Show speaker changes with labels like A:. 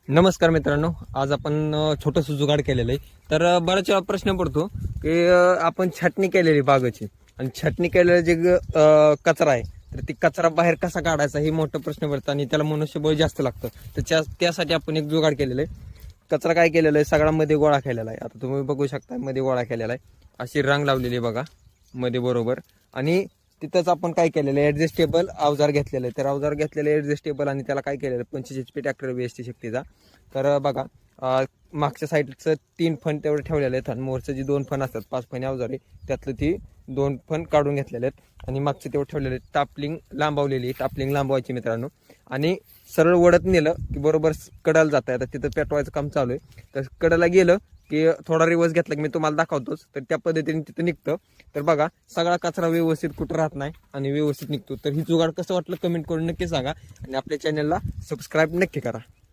A: नमस्कार मित्रांनो, आज आपण छोटंसं जुगाड केलेलं आहे. तर बराच वेळा प्रश्न पडतो की आपण छाटणी केलेली बागेची आणि छाटणी केलेला जे कचरा आहे, तर ती कचरा बाहेर कसा काढायचा हे मोठा प्रश्न पडतो आणि त्याला मनुष्यबळ जास्त लागतं. तर त्यासाठी आपण एक जुगाड केलेलं आहे. कचरा काय केलेला आहे, सगळा मध्ये गोळा केलेला आहे. आता तुम्ही बघू शकता, मध्ये गोळा केलेला आहे. अशी रांग लावलेली आहे बघा मध्ये बरोबर. आणि तिथंच आपण काय केलेलं आहे, ऍडजस्टेबल अवजार घेतलेलं आहे. तर अवजार घेतलेलं ऍडजस्टेबल आणि त्याला काय केलेलं आहे, 25 HP ट्रॅक्टर BST शक्तीचा. तर बघा, मागच्या साईडचं 3 फण तेवढे ठेवलेले आहेत आणि मोरचं जे 2 फण असतात, 5 फणी अवजार आहे, त्यातलं ती 2 फण काढून घेतलेले आहेत आणि मागचे तेवढे ठेवलेले आहेत. टापलिंग लांबवलेली, टापलिंग लांबवायची मित्रांनो. आणि सरळ वडत नेलं की बरोबर कडाला जात आहे. आता तिथं पेटवायचं काम चालू आहे. तर कडाला गेलं की थोडा रिवर्स घेतला की मी तुम्हाला दाखवतोच, तर त्या पद्धतीने तिथं निघतं. तर बघा, सगळा कचरा व्यवस्थित कुठं राहत नाही आणि व्यवस्थित निघतो. तर ही जुगाड कसं वाटलं कमेंट करून नक्की सांगा आणि आपल्या चॅनलला सबस्क्राईब नक्की करा.